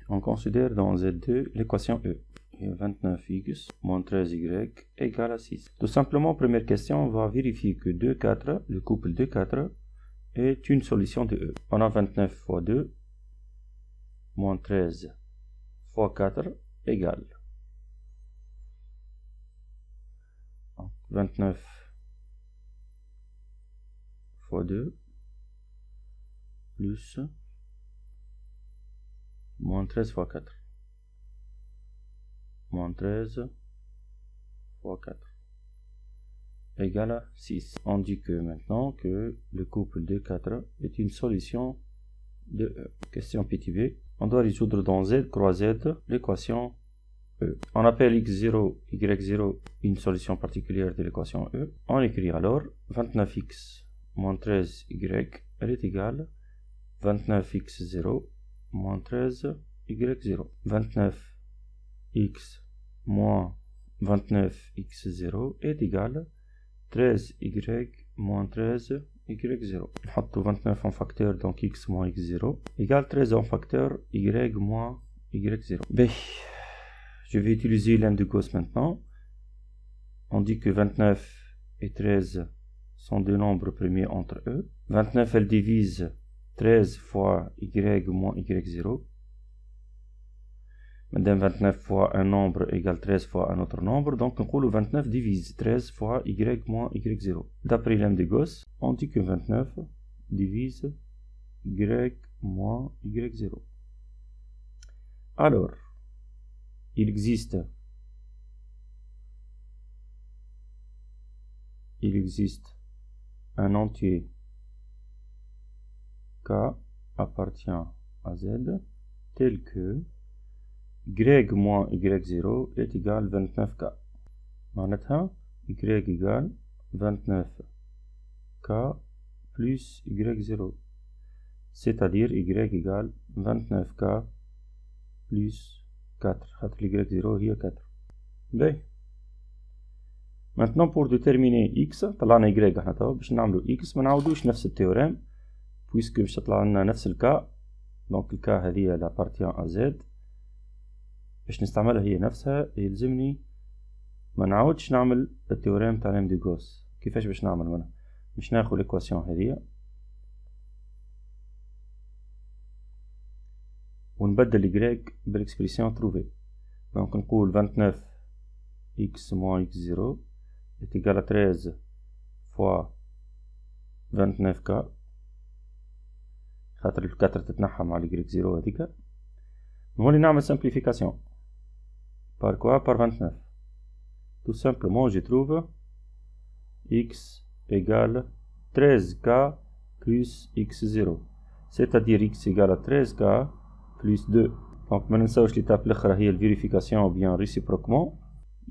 On considère dans Z2 l'équation E. 29x moins 13y égale à 6. Tout simplement, première question, on va vérifier que 2, 4, le couple 2, 4 est une solution de E. On a 29 fois 2 moins 13 fois 4 égale 29 fois 2 plus moins 13 fois 4. Moins 13 fois 4 égale à 6. On dit que maintenant que le couple de 4 est une solution de E. Question petit b. On doit résoudre dans Z, croix Z, l'équation E. On appelle x0, y0 une solution particulière de l'équation E. On écrit alors 29x moins 13y, elle est égale 29x0 moins 13y0. 29x moins 29x0 est égal 13y moins 13y0. نحط 29 en facteur, donc x moins x0 égale 13 en facteur y moins y0. B. Je vais utiliser l'un de Gauss maintenant. On dit que 29 et 13 sont deux nombres premiers entre eux. 29 elle divise 13 fois y moins y0. Madame 29 fois un nombre égale 13 fois un autre nombre, donc on dit 29 divise 13 fois y moins y0. D'après l'un de Gauss, on dit que 29 divise y moins y0. Alors, il existe un entier K appartient à Z tel que y moins y0 est égal 29K. معناتها y égale 29K plus y0. C'est-à-dire y égale 29K plus 4. خاطر y0 هي 4. باهي. Maintenant pour déterminer x طلعنا y احنا توا باش نعملو x ما نعاودوش نفس التيوريم puisque باش تطلع لنا نفس الكا. دونك الكا هذه elle appartient à Z. باش نستعملها هي نفسها يلزمني ما نعاودش نعمل التيوريم تاع لام دي غوس. كيفاش باش نعمل هنا؟ باش ناخذ ليكواسيون هذه ونبدل y بالاكسبريسيون تروفي. دونك نقول 29 x moins x0 est égal à 13 fois 29k خاطر ال 4 تتنحى مع ال y0 هذيك. نولي نعمل simplification. Par quoi? Par 29. Tout simplement, je trouve x égale 13k plus x0. C'est-à-dire x égale à 13k plus 2. Donc, maintenant, l'étape l'autre est la vérification ou bien réciproquement.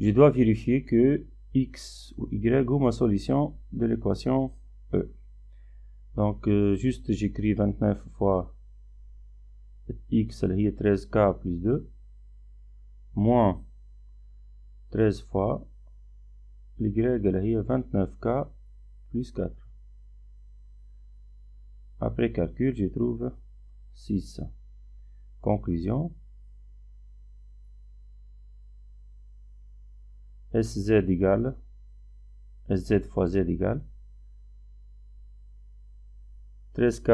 Je dois vérifier que x ou y est ma solution de l'équation E. Donc, juste j'écris 29 fois x اللي هي 13k plus 2 moins 13 fois y اللي هي 29k plus 4. Après calcul, je trouve 6. Conclusion. Sz égale Sz fois Z égale 13k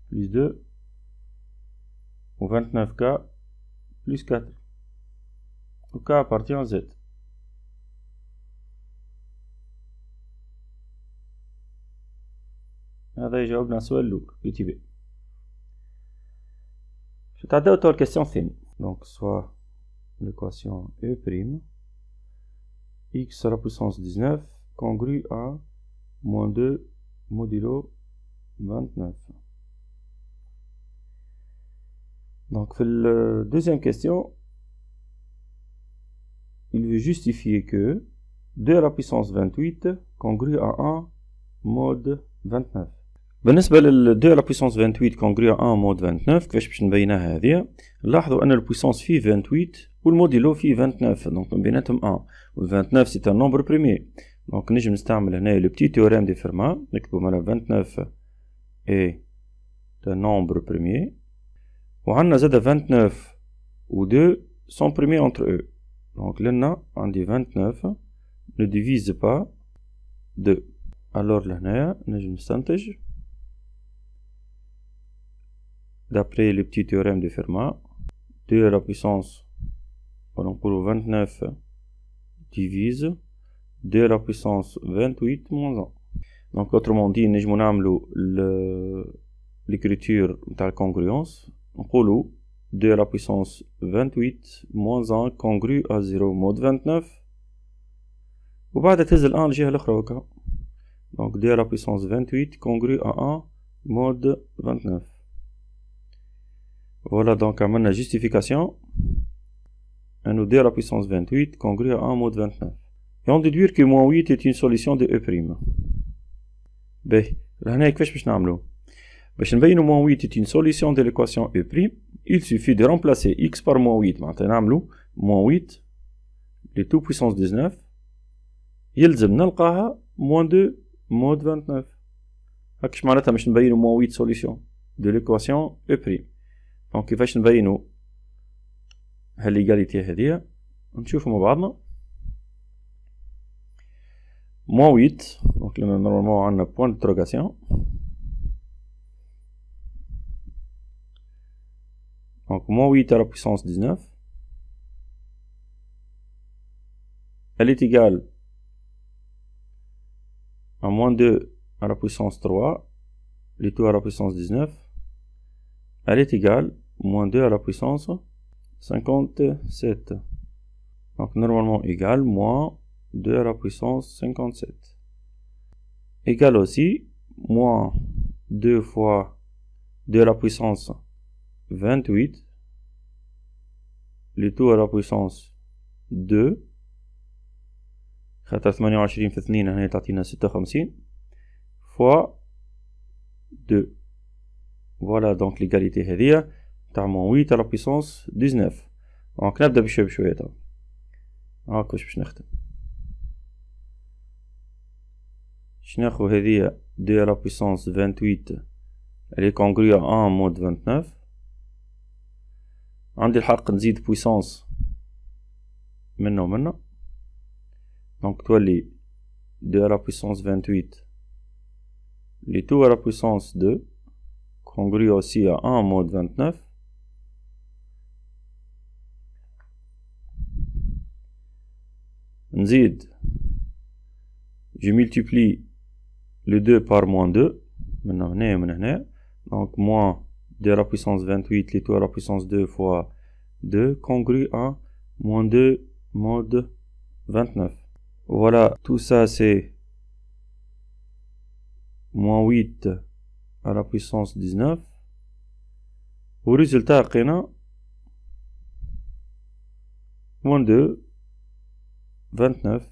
plus 2 ou 29k plus 4. Le K appartient à Z. هذا يجاوبنا السؤال الأول petit b. نتعداو توا الكاستيون الثانية. Donc soit l'équation E prime x à la puissance 19 congrue à moins 2 modulo 29. Donc في la deuxième question, il veut justifier que 2 à la puissance 28 congrue à 1 mode 29. بالنسبة لل 2 à la puissance 28 congrue à 1 mode 29 كيفاش باش نبينها هذه؟ نلاحظوا أن البويسونس فيه 28 والموديلو فيه 29. دونك من بيناتهم 1 و 29 سي ان نومبر بريمير. دونك نجم نستعمل هنا لو بتي تيوريم دي فيرما نكتبو مالا 29 est un nombre premier وعندنا زاد 29 و 2 sont primés entre eux. Donc لنا عندي 29 ne divise pas 2. Alors لهنايا نجم نستنتج d'après le petit théorème de Fermat 2 à la puissance ونقولو 29 divise 2 à la puissance 28 moins 1. Donc autrement dit نجمو نعملو l'écriture نتاع الcongruence نقولو 2 à la puissance 28 moins 1 congru à 0 mode 29 وبعدها تهز ال 1 الجهة الأخرى هكا. Donc 2 à la puissance 28 congru à 1 mode 29. Voilà, donc عملنا justification أنو 2 à la puissance 28 congru à 1 mode 29. Et on déduire que moins 8 est une solution de E'. باهي لهنا كيفاش باش نعملو؟ باش نبينو moins 8 est une solution de l'équation E', il suffit de remplacer x par moins 8. معناتها نعملو moins 8 les tout puissance 19 يلزم نلقاها moins 2 mode 29. هاكش معناتها باش نبينو moins 8 solution de l'équation E'. دونك كيفاش نبينو هالإيغاليتي هذيا نشوفو مع بعضنا. moins 8 donc là normalement on a point d'interrogation. Donc moins 8 à la puissance 19 elle est égale à moins 2 à la puissance 3 les tout à la puissance 19 elle est égale moins 2 à la puissance 57. Donc normalement égale moins 2 à la puissance 57. Égale aussi moins 2 fois 2 à la puissance 28 le tout à la puissance 2 خاطر 28 في 2 هنا تعطينا 56 fois 2. Voilà donc l'égalité هذيا تاع moins 8 à la puissance 19. Donc نبدا بشوية بشوية تو هاكا باش نختم. باش ناخو هذيا 2 à la puissance 28 elle est congrue à 1 mode 29. عندي الحق نزيد puissance منا ومنا donc تولي 2 à la puissance 28 les tout à la puissance 2 congrue aussi à 1 mode 29. نزيد je multiplie le 2 par moins 2 من هنا ومن هنا donc moins 2 à la puissance 28 les tout à la puissance 2 fois 2 congru à moins 2 mode 29. Voilà, tout ça c'est moins 8 à la puissance 19. Au résultat, لقينا moins 2 29.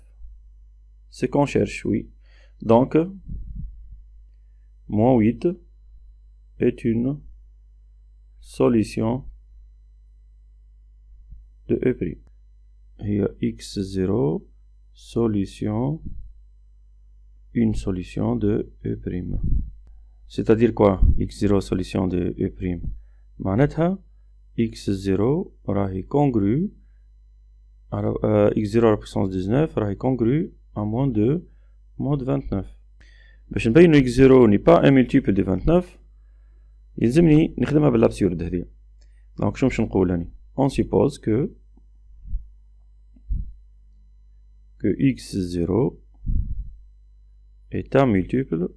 C'est qu'on cherche, oui. Donc, moins 8 est une solution de E'. Il y a x0 solution, une solution de E'. C'est-à-dire quoi x0 solution de E'? معناتها x0 راهي congrue x0 à la puissance 19 راهي congrue à moins 2 mode 29. باش نبينو x0 n'est pas un multiple de 29 يلزمني نخدمها بالابسورد هذه. دونك شنو باش نقول هاني on suppose que x0 est un multiple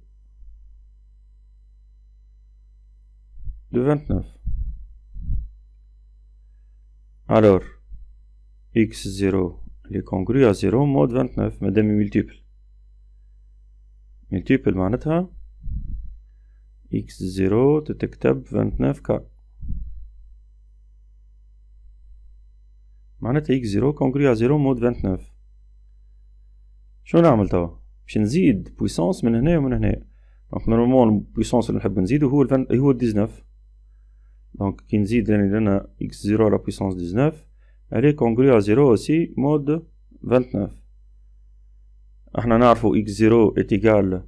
de 29. Alors x0 est congru à 0 mode 29 مادام multiple معناتها x0 تتكتب 29k معناتها x0 congru à 0 mode 29. شنو نعمل توا باش نزيد بويسونس من هنا ومن هنا. دونك نورمالمون البويسونس اللي نحب نزيدو هو 19. دونك كي نزيد لنا x0 à la puissance 19 elle est congrue à 0 aussi mode 29. احنا نعرفو x0 est égal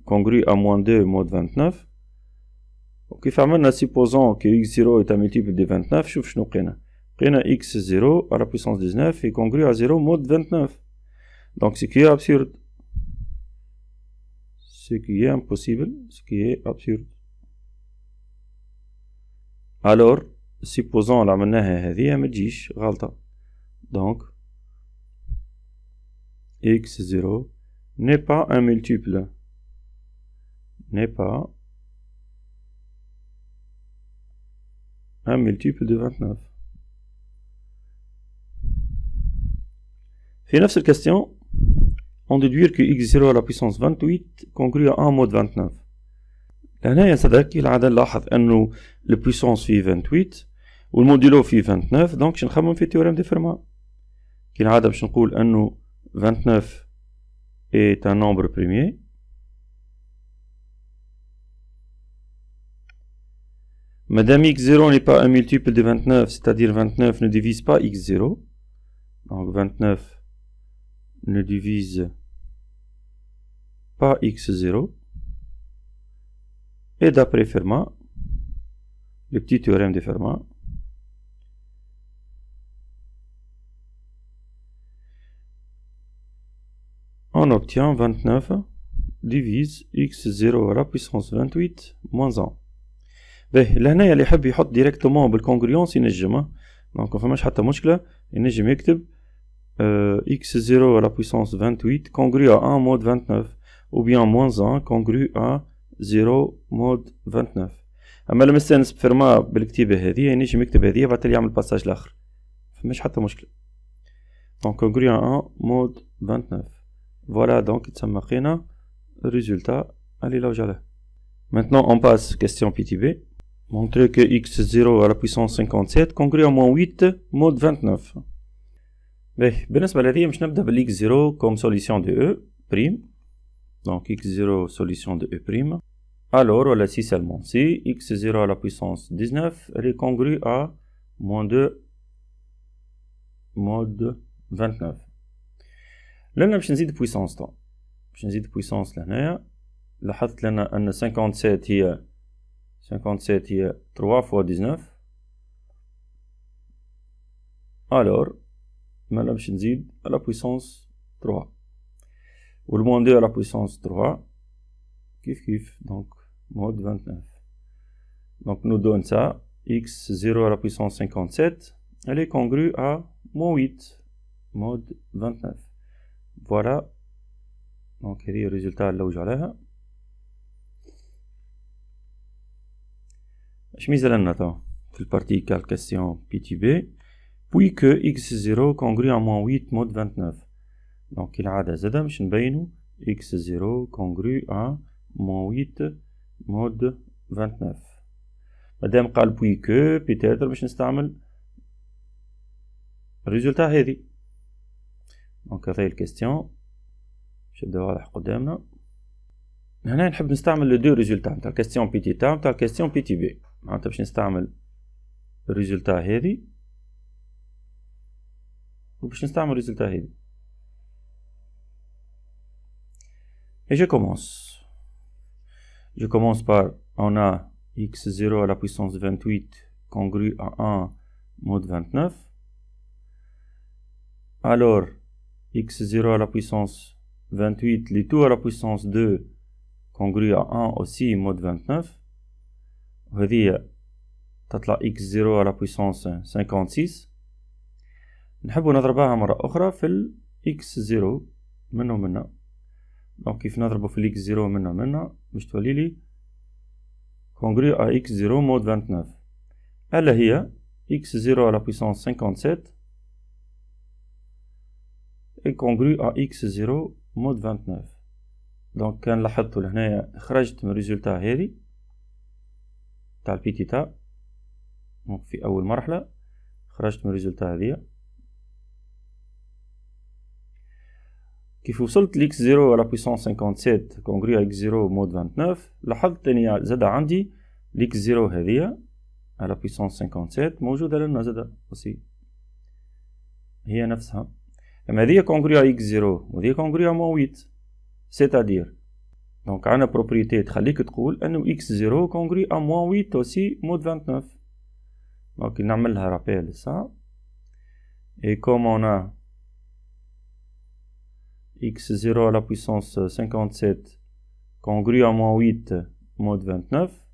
congru à moins 2 mode 29. كيف عملنا supposons que x0 est un multiple de 29 شوف شنو لقينا x0 à la puissance 19 est congru à 0 mode 29 donc ce qui est absurde ce qui est impossible ce qui est absurde alors supposons اللي عملناها هذه ما تجيش غلطة donc x0 n'est pas un multiple n'est pas un multiple de 29 في نفس الكاستيون on déduire que x0 à la puissance 28 congrue à 1 mode 29 لهنا صدق كالعادة نلاحظ انه البويسونس فيه 28 والموديلو فيه 29 دونك باش نخمم في تيوريم دي فيرما كالعادة باش نقول انه 29 est un nombre premier Madame x0 n'est pas un multiple de 29, c'est-à-dire 29 ne divise pas x0. Donc 29 ne divise pas x0. Et d'après Fermat, le petit théorème de Fermat, on obtient 29 divise x0 à la puissance 28 moins 1. باهي لهنايا اللي يحب يحط ديريكتومون بالكونغريونس ينجم دونك مفماش حتى مشكلة ينجم يكتب x0 à la puissance 28 congru à 1 mode 29 ou bien moins 1 congru à 0 mode 29 اما لما يستانس بفيرما بالكتيبة هذه ينجم يكتب هذه بعد يعمل باساج الاخر مفماش حتى مشكلة دونك congru à 1 mode 29 فوالا دونك تسمى لقينا الريزولتا اللي لوج عليه Maintenant on passe question petit b Montrer que x0 à la puissance 57 congrue à moins 8 mode 29. بالنسبة لهذه باش نبدا بال x0 comme solution de e prime. Donc x0 solution de e prime. Alors voilà si seulement si x0 à la puissance 19 elle est congrue à moins 2 mode 29. لأن باش نزيد puissance طبعا. باش نزيد puissance لهنايا. لاحظت لنا أن 57 هي 3 fois 19 alors maintenant باش نزيد à la puissance 3 و le moins 2 à la puissance 3 كيف donc mode 29 donc nous donne ça x0 à la puissance 57 elle est congrue à moins 8 mode 29 voilà donc هذه الريزلtat اللي لوج عليها اش ميزة لنا تو في البارتي كالكاسيون بي تي بي puis que x0 congrue à moins 8 mode 29 donc كالعادة زادا باش نبينو x0 congrue à moins 8 mode 29 مادام قال puis que peut-être باش نستعمل الريزولتا هذي دونك هذه الكاستيون باش نبداو واضح قدامنا هنا نحب نستعمل لو دو ريزولتا نتاع الكاستيون بي تي تا نتاع الكاستيون بي تي بي معناتها باش نستعمل الريزولتا هذي وباش نستعمل الريزولتا هذي et je commence par on a x0 à la puissance 28 congru à 1 mode 29 alors x0 à la puissance 28 les tout à la puissance 2 congru à 1 aussi mode 29 وهذه تطلع x0 à la puissance 56 نحبو نضربها مرة أخرى في ال x0 منه دونك كيف نضربو في ال x0 منه باش تولي لي congru à x0 mode 29 ألا هي x0 à la puissance 57 est congru à x0 mode 29 دونك كان لاحظتو لهنايا خرجت من الريزولتا هذي تاع البي تيتا دونك في أول مرحلة خرجت من الريزولتا هذيا كيف وصلت ل x0 à la puissance 57 congru à x0 mode 29 لاحظت اني زاد عندي ل x0 هذيا à la puissance 57 موجودة لنا زاد aussi هي نفسها اما هذيا congru à x0 وهذيا congru à moins 8 c'est-à-dire Donc, on a propriété تخليك تقول أنه x0 congrue à moins 8 aussi mode 29. Donc, نعملها rappel ça. Et comme on a x0 à la puissance 57 congrue à moins 8 mode 29,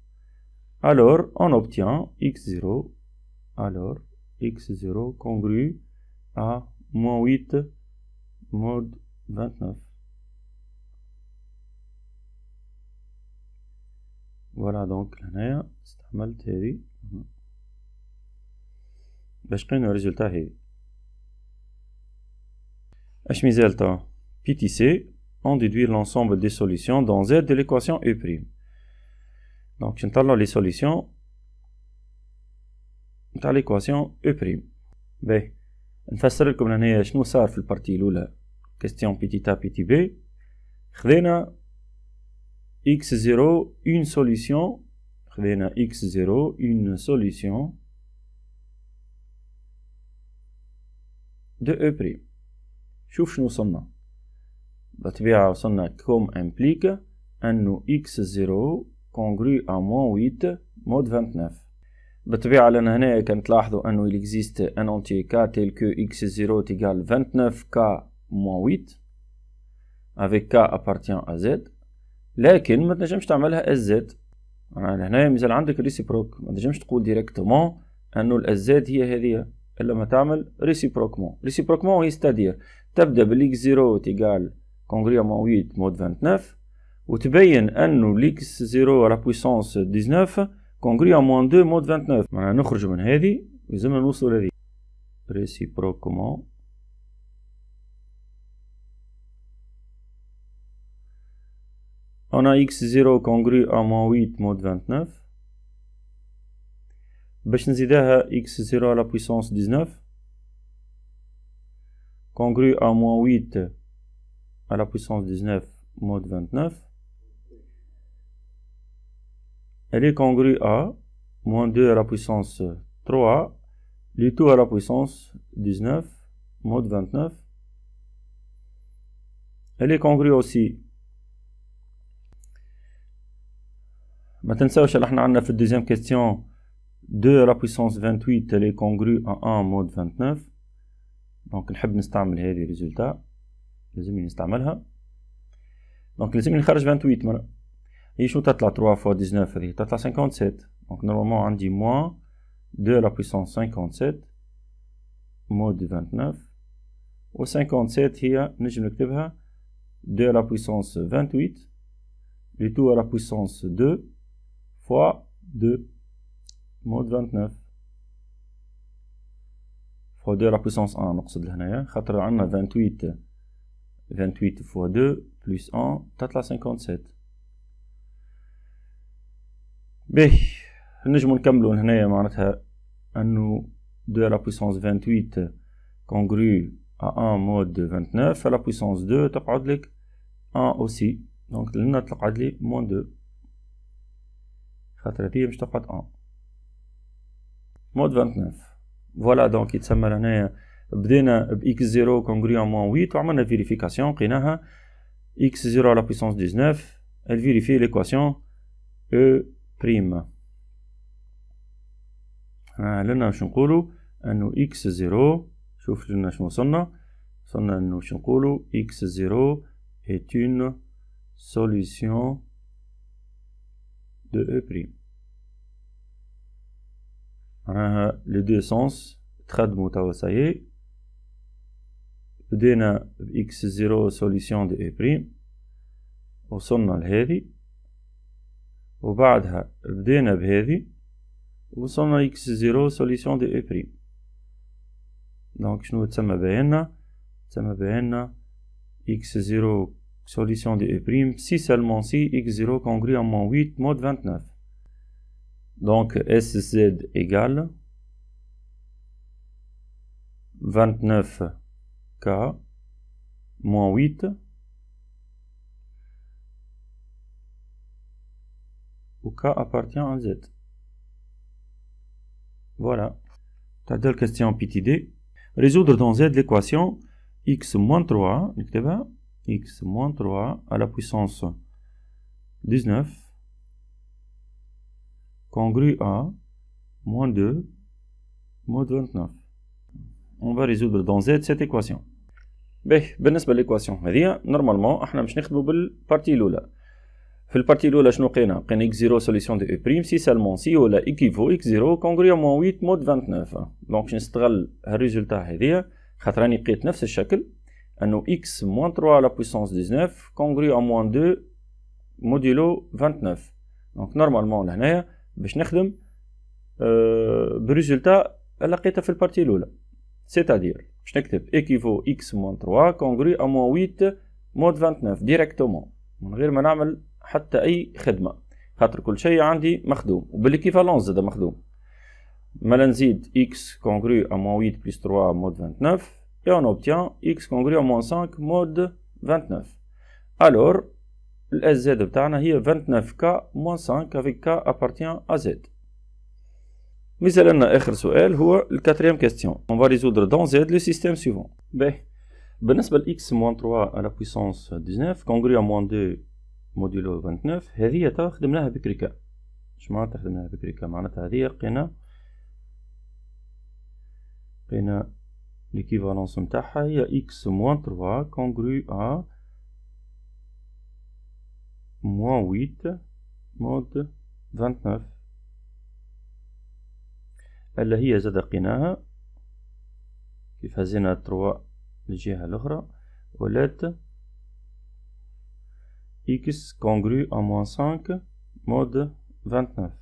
alors on obtient x0, alors x0 congrue à moins 8 mode 29. Voilà donc هنايا استعملت هذه باش لقينا الريزلتا هذي. اش مازالت PTC, on déduit l'ensemble des solutions dans Z de l'équation E'. Donc نطلعوا les solutions نتاع l'équation E'. باهي نفسر لكم هنايا شنو صار في البارتي الاولى question petit a petit b. خذينا x0 une solution, خذينا x0 une solution de E'. شوف شنو وصلنا بالطبيعة وصلنا comme implique أنه x0 congrue à moins 8 mode 29. بالطبيعة لأن هنا كان تلاحظوا أنه il existe un entier k tel que x0 égale 29k moins 8 avec k appartient à z. لكن ما تنجمش تعملها اس زد. يعني هنا مازال عندك ريسيبروك، ما تنجمش تقول ديريكتومون انه الاس زد هي هذه الا ما تعمل ريسيبروكمون. ريسيبروكمون هي ستادير تبدا بالاكس 0 تيغال كونغري مون 8 مود 29 وتبين انه الاكس 0 على بويسونس 19 كونغري مون 2 مود 29. معناها نخرج من هذه لازمنا نوصل لهذه ريسيبروكمون. On a x0 congrue à moins 8 mode 29. باش نزيدها x0 à la puissance 19 congrue à moins 8 à la puissance 19 mode 29. Elle est congrue à moins 2 à la puissance 3 le tout à la puissance 19 mode 29. Elle est congrue aussi. ما تنساوش اللي احنا عندنا في الدوزيام كيستيون 2 à la puissance 28 elle est congrue à 1 mode 29. دونك نحب نستعمل هذه ريزولتا، لازمني نستعملها. دونك لازمني نخرج 28 مرة. هي شو تطلع 3 fois 19 هذه تطلع 57. دونك نورمالمون عندي moins 2 à la puissance 57 mode 29 و 57 هي نجم نكتبها 2 à la puissance 28 le tout à la puissance 2 fois 2 mode 29 fois 2 à la puissance 1 نقصد لهنايا خاطر عندنا 28 fois 2 plus 1 تطلع 57. باهي نجمو نكملو هنايا معناتها انه 2 à la puissance 28 congrue à 1 mode 29 à la puissance 2 تقعد لك 1 aussi. دونك لنا تقعد لي moins 2 خاطر هذه باش تقعد 1 مود 29. فوالا دونك يتسمى هنايا بدينا ب x0 congrue à moins 8 وعملنا فيريفيكاسيون لقيناها x0 à la puissance 19 elle vérifie l'équation E'. لنا باش نقولو انه x0 شوف لنا شنو وصلنا انه باش نقولو x0 est une solution de E'. معناها les deux sens تخدموا توا سايي. بدينا ب x0 solution de E'، وصلنا لهذه، وبعدها بدينا بهذه وصلنا x0 solution de E'. دونك شنو تسمى بينا؟ تسمى بينا x0 solution de E' si seulement si x0 congrue à moins 8 mode 29. Donc SZ égale 29k moins 8 où k appartient à Z. Voilà. T'as question petit d. Résoudre dans Z l'équation x moins 3 نكتبها x moins 3 à la puissance 19 congru à moins 2 mode 29. On va résoudre dans Z cette équation. بالنسبة للإيكواسيون هذه نورمالمون احنا باش نخدمو بالبارتي الأولى. في البارتي الأولى شنو لقينا x0 سوليسيون دو اي بريم سي سالمون سي ولا ايكيفو x0 كونغري موان 8 مود 29. دونك باش نستغل هالريزولتا هذيا خاطر راني لقيت نفس الشكل انه x موان 3 على بويسونس 19 كونغري ا موان 2 موديلو 29. دونك نورمالمون لهنايا باش نخدم بريزولتا لقيتها في البارتي الأولى. C'est-à-dire, je نكتب équivaut x moins 3 congrue à moins 8 mode 29 directement من غير ما نعمل حتى أي خدمة خاطر كل شيء عندي مخدوم وبالإكيفالونس زاد مخدوم. ما نزيد x congrue à moins 8 plus 3 mode 29 et on obtient x congrue à moins 5 mode 29. Alors, le SZ بتاعنا هي 29k moins 5 avec k appartient à z. مثال لنا آخر سؤال هو الكاتريام كيستيون. On va résoudre dans Z le système suivant. بالنسبة ل x moins 3 à la puissance 19 congrue à moins 2 modulo 29 هذه تا خدمناها بكريكا. اش معناتها خدمناها بكريكا؟ معناتها هذه لقينا l'équivalence نتاعها هي x moins 3 congrue à moins 8 mode 29 اللي هي زاد لقيناها كيف هزينا 3 للجهة الأخرى ولات x congrue à moins 5 mode 29.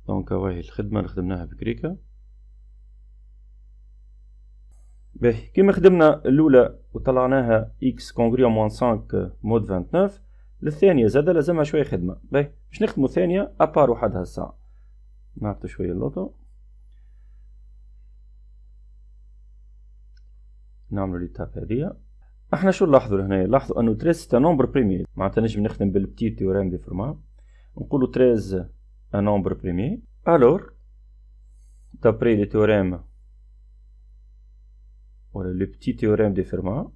دونك هاهي الخدمة اللي خدمناها بكريكا. كيما خدمنا الأولى وطلعناها x congrue à moins 5 mode 29 للثانية زاد لازمها شوية خدمة. باش نخدمو الثانية أبار وحدها الساعة. نعطي شوية اللوطو نعملو ليتاب هذيا. احنا شو نلاحظو لهنا؟ لاحظو انو 13 سي نومبر بريمي معناتها نجم نخدم بالبتي تيوريم دي فورما نقولو 13 ان نومبر بريمي. الور دابري لي تيوريم ولا لو بتي تيوريم دي فورما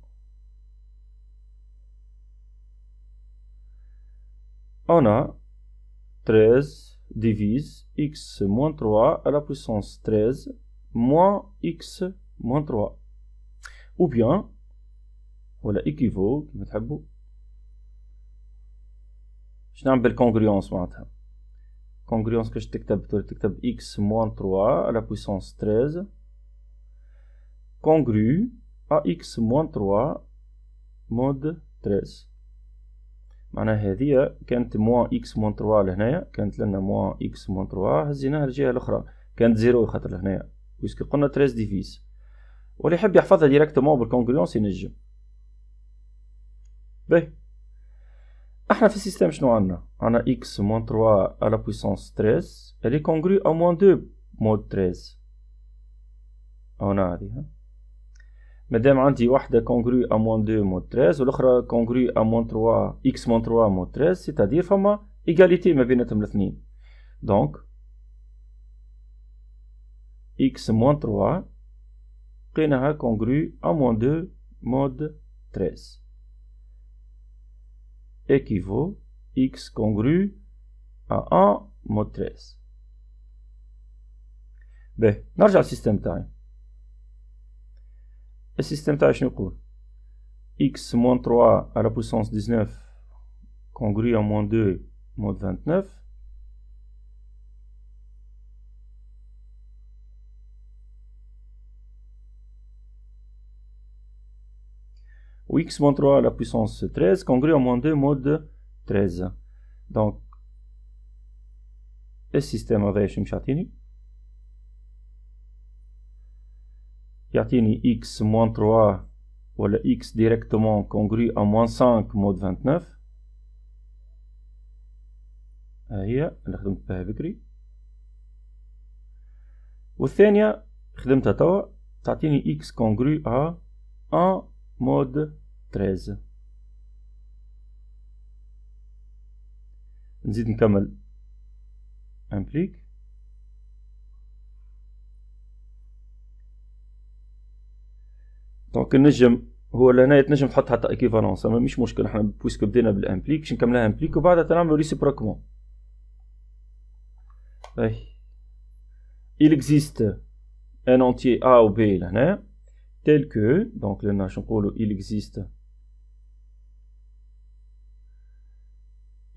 on a 13 divise x moins 3 à la puissance 13 moins x moins 3 ou bien ولا équivaut كما تحبوا. باش نعمل بالكونغريونس معناتها كونغريونس كاش تكتب x moins 3 à la puissance 13 congrue à x moins 3 mode 13. معناها هذه كانت موان x moins 3 لهنايا كانت لنا موان x moins 3 هزيناها للجهة الأخرى كانت 0 خاطر لهنايا بويسكو قلنا 13 ديفيز. واللي يحب يحفظها ديريكتومون بالكونغريونس ينجم. احنا في السيستم شنو عندنا x moins 3 à la puissance 13 elle est congrue à moins 2 mode 13. هنا هذه مادام عندي واحدة congrue à moins 2 mode 13 والأخرى congrue à moins 3 x moins 3 mode 13 c'est-à-dire فما égalité ما بيناتهم الاثنين. donc x moins 3 لقيناها congrue à moins 2 mode 13 équivaut x congrue à 1 mode 13. نرجع للسيستم تاعي. السيستم تاعي شنو يقول؟ x moins 3 à la puissance 19 congrue à moins 2 mode 29 ou x moins 3 à la puissance 13 congrue à moins 2 mode 13. donc السيستم هذا شنو باش يعطيني؟ يعطيني x moins 3 ولا x directement congrue à moins 5 mode 29. هي اللي خدمت بها بكري. والثانية خدمتها توا تعطيني x congrue à 1 mode 13. نزيد نكمل implique دونك نجم هو لهنا تنجم تحط حتى ايكيفالونس، اما مش مشكل، احنا بويسكو بدينا بالامبليك باش نكملها امبليك وبعدها تنعملو ريسيبروكمون. Il existe un entier A ou B لهنا tel que donc لنا شو نقولو il existe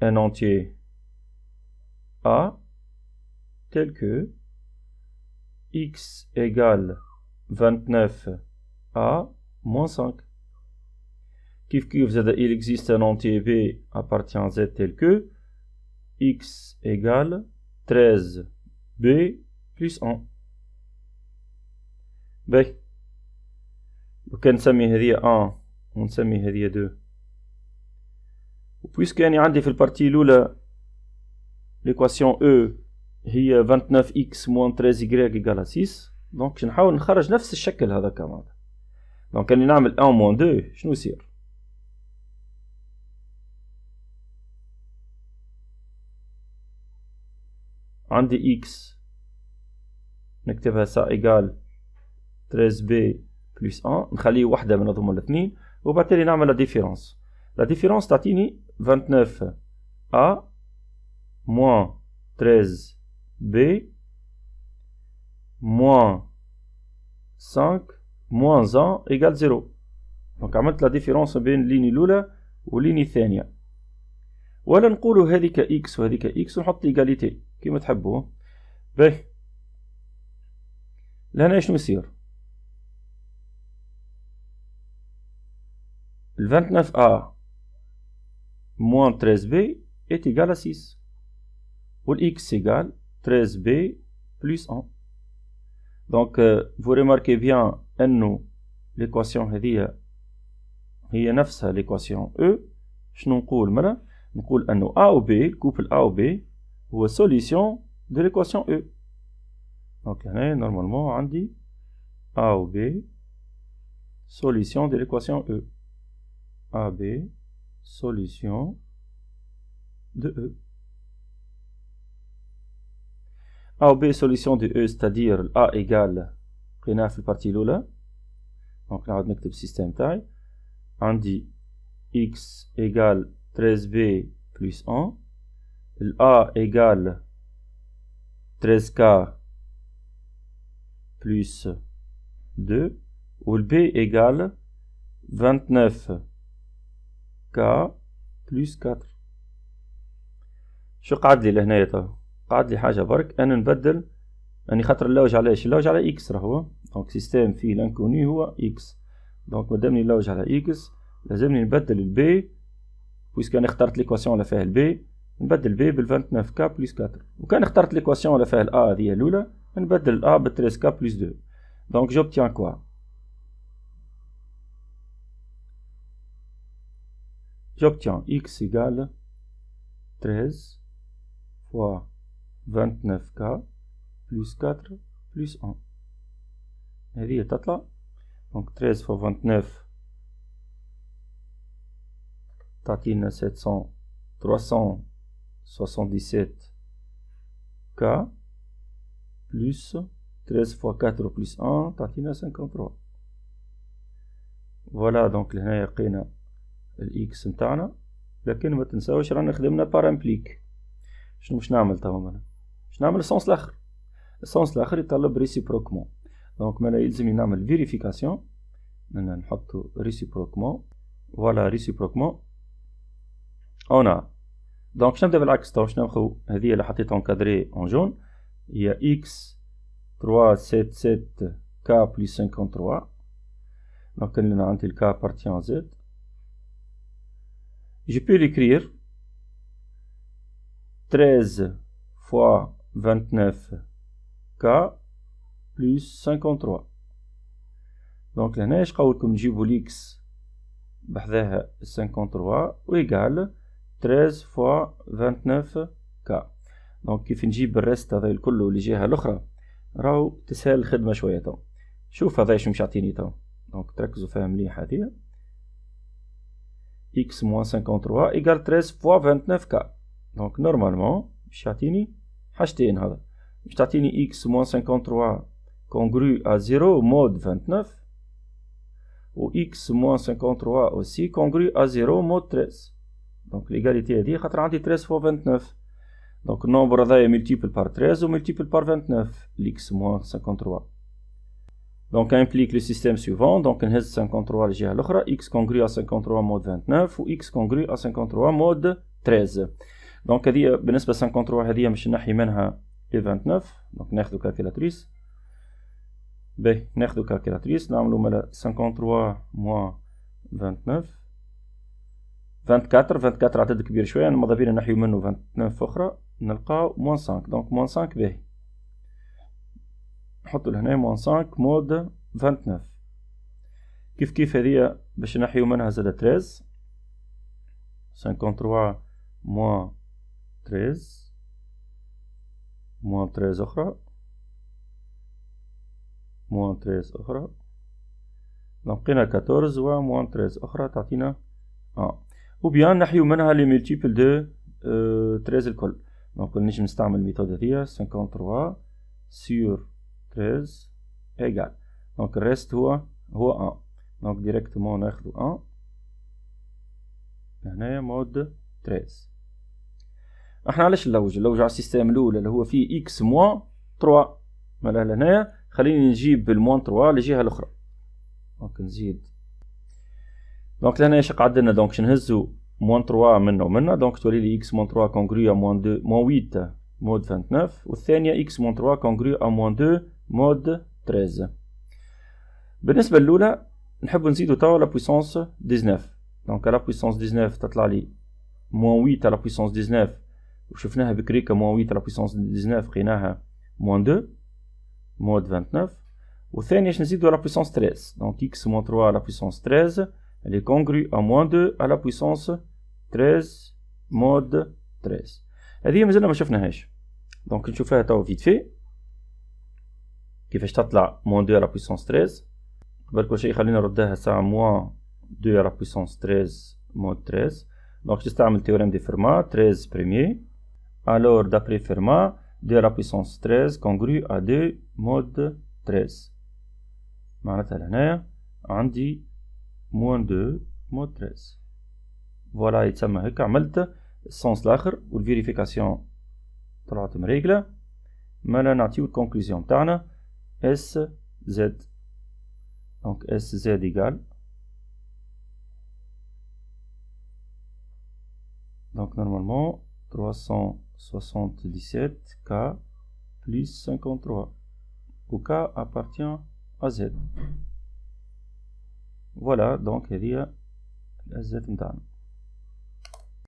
un entier A tel que x égale 29A moins 5. Kif kif z, il existe un entier B appartient à Z tel que x égale 13B plus 1. باهي وكان نسمي هذه 1 ونسمي هذه 2. وبويسك يعني عندي في البارتي الأولى l'équation E هي 29x moins 13y égale 6. دونك باش نحاول نخرج نفس الشكل هذا كمان. دونك اللي نعمل 1 moins 2 شنو يصير؟ عندي x نكتبها ça égale 13b plus 1 نخليه وحدة من هذوما الاثنين وبالتالي نعمل لا ديفيرونس. لا ديفيرونس تعطيني 29a moins 13b moins 5 moins 1 égale 0. دونك عملت لا ديفيرونس بين الليني الأولى والليني الثانية. ولا نقولوا هذيك x وهذيك x ونحط ايغاليتي كيما تحبوا. باهي لهنا شنو يصير؟ ال 29a moins 13b est égal à 6 ou x égale 13b plus 1. Donc vous remarquez bien أنه l'équation هذه هي نفسها l'équation E. شنو نقول مالا؟ نقول أنه A و B الكوبل A و B هو solution de l'équation E. Donc هنا normalement عندي A و B solution de l'équation E. A B solution de E. A ou B solution de E c'est-à-dire A égale قلناها في البارتي الأولى. دونك نعاود نكتب السيستم تاعي. عندي x égale 13b plus 1. ال A égale 13k plus 2 و ال B égale 29k plus 4. شو قعد لي لهنايا تو؟ قعد لي حاجة برك أنا نبدل يعني خاطر اللوج علاش؟ اللوج على إكس راهو. دونك سيستم فيه لانكوني هو إكس. دونك مادامني اللوج على إكس لازمني نبدل البي بويسك أنا اخترت ليكواسيون على فيها البي نبدل البي بال 29 كا بلس 4. وكان اخترت ليكواسيون على فيها الأ هذه الأولى نبدل الأ بال 13 كا بلس 2. دونك جوبتيان كوا؟ جوبتيان إكس إيكال 13 fois 29k plus 4 plus 1. هذه تطلع donc 13 fois 29 تعطينا 377k plus 13 fois 4 plus 1 تعطينا 53. فوالا دونك لهنا لقينا الاكس نتاعنا. لكن ما تنساوش رانا خدمنا بارامبليك. شنو باش نعمل توا مانا؟ باش نعمل السونس الاخر. السونس الاخر يطلب ريسيبروكمون. دونك مالا يلزمني نعمل فيريفيكاسيون. مانا نحطو ريسيبروكمون. فوالا ريسيبروكمون اون. دونك باش نبدا بالعكس تو. باش ناخذ هذه اللي حطيتها انكادري اون جون هي اكس 377 كا بلس 53. دونك لنا عندي الكا بارتيان زد. Je peux l'écrire 13 fois 29k plus 53. Donc لهنا اش قولكم نجيبو ليكس بحذاها 53 ويقال 13 fois 29k. دونك كيف نجيب بالريست هذا الكل اللي جهة الأخرى راهو تسهل الخدمة شوية تو. شوف هذا شو مش يعطيني تو. دونك تركزوا فيها مليح هذه. x moins 53 égale 13 fois 29k. Donc normalement باش يعطيني حاجتين. هذا باش تعطيني x moins 53 congru à 0 mode 29 ou x moins 53 aussi congrue à 0 mode 13. Donc l'égalité هذه خاطر عندي 13 fois 29. Donc le nombre هذايا multiple par 13 ou multiple par 29 l'x moins 53. Donc implique le système suivant. Donc نهز 53 للجهة الأخرى x congrue à 53 mode 29 ou x congrue à 53 mode 13. Donc هذه بالنسبة 53 هذه باش نحي منها ل 29. Donc ناخذ calculatrice. باهي ناخذ calculatrice نعملو مالا 53 moins 29 24 عدد كبير شوية يعني ماذا بينا نحيو منه 29 أخرى نلقاو moins 5. Donc moins 5 باهي نحطو لهنا moins 5 mode 29. كيف هذه باش نحيو منها زادة 13 53 moins 13 moins 13 أخرى moins 13 أخرى لقينا 14 و moins 13 أخرى تعطينا ou bien نحيو منها les multiples de 13 الكل. donc نجم نستعمل الميثود هذه 53 sur 13 égal donc الريست هو 1. donc directement ناخذ 1 هنايا مود 13. احنا علاش نلوج على السيستم الاولى اللي هو فيه x moins 3 مالا لهنايا خليني نجيب بالموان 3 للجهه الاخرى. دونك نزيد دونك لهنا اش قعدنا دونك باش نهزو موان 3 منا ومنا دونك تولي لي x moins 3 congrue à moins 2 moins 8 مود 29 والثانيه x moins 3 congrue à moins 2 مود 13. بالنسبه الاولى نحب نزيدو توا لا بويسونس 19. دونك لا بويسونس 19 تطلع لي moins 8 à la puissance 19 وشفناها بكري ك moins 8 à la puissance 19 لقيناها moins 2 mode 29 والثانية باش نزيدو à la puissance 13. donc x moins 3 à la puissance 13 elle est congrue à moins 2 à la puissance 13 mode 13. هذه مازلنا ما شفناهاش دونك نشوفها توا فيت في كيفاش تطلع moins 2 à la puissance 13. قبل كل شيء خلينا نردها ساعة moins 2 à la puissance 13 mode 13. donc j'utilise le théorème de Fermat 13 premier. alors d'après Fermat 2 à la puissance 13 congrue à 2 mode 13 معناتها لهنايا عندي moins 2 mode 13. فوالا يتسمى هيك عملت السونس الاخر والفيريفيكاسيون طلعت مريقله مالا نعطيو الكونكلوزيون تاعنا اس زد. دونك اس زد ايكال donc normalement 377 k plus 53 où k appartient à z. voilà donc هذه z متاعنا.